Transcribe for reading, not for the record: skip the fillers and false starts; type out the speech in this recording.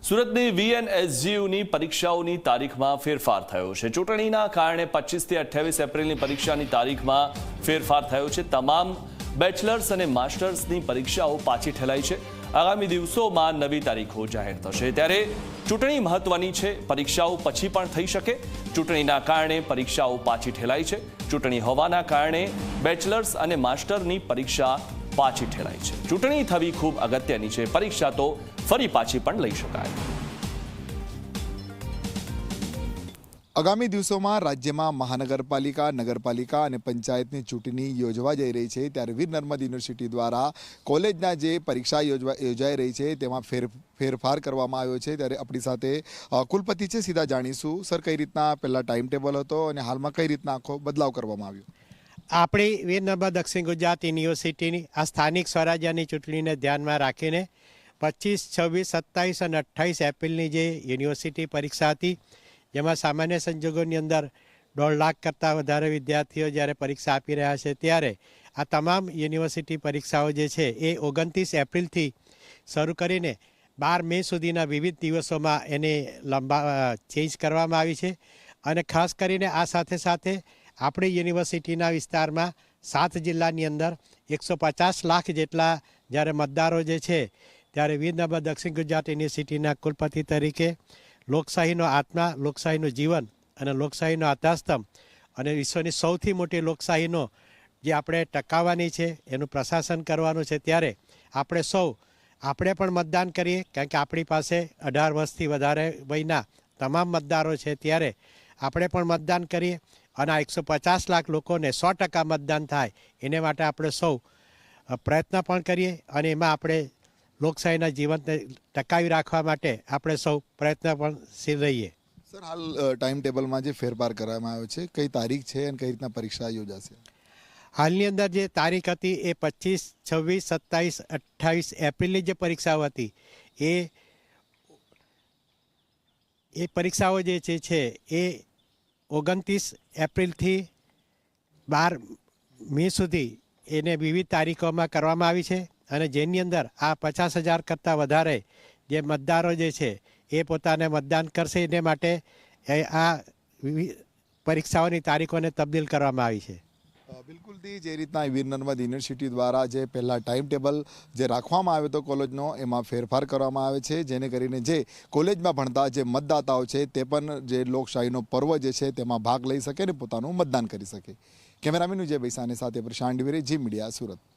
સુરતની વીએનએસજીયુની પરીક્ષાઓની તારીખમાં ફેરફાર થયો છે। ચૂંટણીના કારણે 25 થી 28 એપ્રિલની પરીક્ષાની તારીખમાં ફેરફાર થયો છે। તમામ બેચલર્સ અને માસ્ટર્સની પરીક્ષાઓ પાછી ઠેલાઈ છે। આગામી દિવસોમાં નવી તારીખો જાહેર થશે। ત્યારે ચૂંટણી મહત્વની છે, પરીક્ષાઓ પછી પણ થઈ શકે। ચૂંટણીના કારણે પરીક્ષાઓ પાછી ઠેલાઈ છે। ચૂંટણી હોવાના કારણે બેચલર્સ અને માસ્ટરની પરીક્ષા પાછી ઠેલાઈ છે। ચૂંટણી થવી ખૂબ અગત્યની છે, પરીક્ષા તો ફરી પાછી પણ લઈ શકાય। આગામી દિવસોમાં રાજ્યમાં મહાનગરપાલિકા, નગરપાલિકા અને પંચાયતની ચૂંટણી યોજવા જઈ રહી છે। ત્યારે વીર નર્મદ યુનિવર્સિટી દ્વારા કોલેજના જે પરીક્ષા યોજાઈ રહી છે તેમાં ફેરફાર કરવામાં આવ્યો છે। ત્યારે આપણી સાથે કુલપતિ છે, સીધા જાણીશું સર કઈ રીતના પહેલા ટાઈમ ટેબલ હતો અને હાલમાં કઈ રીતના આખો બદલાવ કરવામાં આવ્યો। આપણી વીર નર્મદ દક્ષિણ ગુજરાત યુનિવર્સિટીની આ સ્થાનિક સ્વરાજ્યની ચૂંટણીને ધ્યાનમાં રાખીને 25, 26, 27 અને 28 એપ્રિલની જે યુનિવર્સિટી પરીક્ષા હતી, જેમાં સામાન્ય સંજોગોની અંદર 1.5 લાખ કરતાં વધારે વિદ્યાર્થીઓ જ્યારે પરીક્ષા આપી રહ્યા છે, ત્યારે આ તમામ યુનિવર્સિટી પરીક્ષાઓ જે છે એ 29 એપ્રિલથી શરૂ કરીને 12 મે સુધીના વિવિધ દિવસોમાં એને ચેન્જ કરવામાં આવી છે। અને ખાસ કરીને આ સાથે સાથે આપણી યુનિવર્સિટીના વિસ્તારમાં 7 જિલ્લાની અંદર 150 લાખ જેટલા જ્યારે મતદારો જે છે, ત્યારે વીર નર્મદ દક્ષિણ ગુજરાત યુનિવર્સિટીના કુલપતિ તરીકે લોકશાહીનો આત્મા, લોકશાહીનું જીવન અને લોકશાહીનો આધારસ્તંભ અને વિશ્વની સૌથી મોટી લોકશાહીનો જે આપણે ટકાવવાની છે, એનું પ્રશાસન કરવાનું છે। ત્યારે આપણે પણ મતદાન કરીએ, કારણ કે આપણી પાસે 18 વર્ષથી વધારે વયના તમામ મતદારો છે। ત્યારે આપણે પણ મતદાન કરીએ અને આ 150 લાખ લોકોને 100% મતદાન થાય એને માટે આપણે સૌ પ્રયત્ન પણ કરીએ અને એમાં આપણે લોકશાહીના જીવનને ટકાવી રાખવા માટે આપણે સૌ પ્રયત્ન પણ રહીએ। સર, હાલ ટાઈમ ટેબલમાં જે ફેરફાર કરવામાં આવ્યો છે, કઈ તારીખ છે અને કઈ રીતના પરીક્ષા યોજાશે? હાલની અંદર જે તારીખ હતી એ 25, 26, 27, 28 એપ્રિલની જે પરીક્ષાઓ હતી એ પરીક્ષાઓ જે છે એ 29 એપ્રિલથી 12 મે સુધી એને વિવિધ તારીખોમાં કરવામાં આવી છે। અને જેની અંદર આ 50,000 કરતાં વધારે જે મતદારો જે છે એ પોતાને મતદાન કરશે, એને માટે આ પરીક્ષાઓની તારીખોને તબદીલ કરવામાં આવી છે। બિલકુલથી જે રીતના વીર નર્મદ યુનિવર્સિટી દ્વારા જે પહેલાં ટાઈમ ટેબલ જે રાખવામાં આવ્યો હતો કોલેજનો, એમાં ફેરફાર કરવામાં આવે છે, જેને કરીને જે કોલેજમાં ભણતા જે મતદાતાઓ છે તે પણ જે લોકશાહીનો પર્વ જે છે તેમાં ભાગ લઈ શકે અને પોતાનું મતદાન કરી શકે। કેમેરામેન વિજય બૈસાની સાથે પ્રશાંત દિવેરી, જી મીડિયા, સુરત।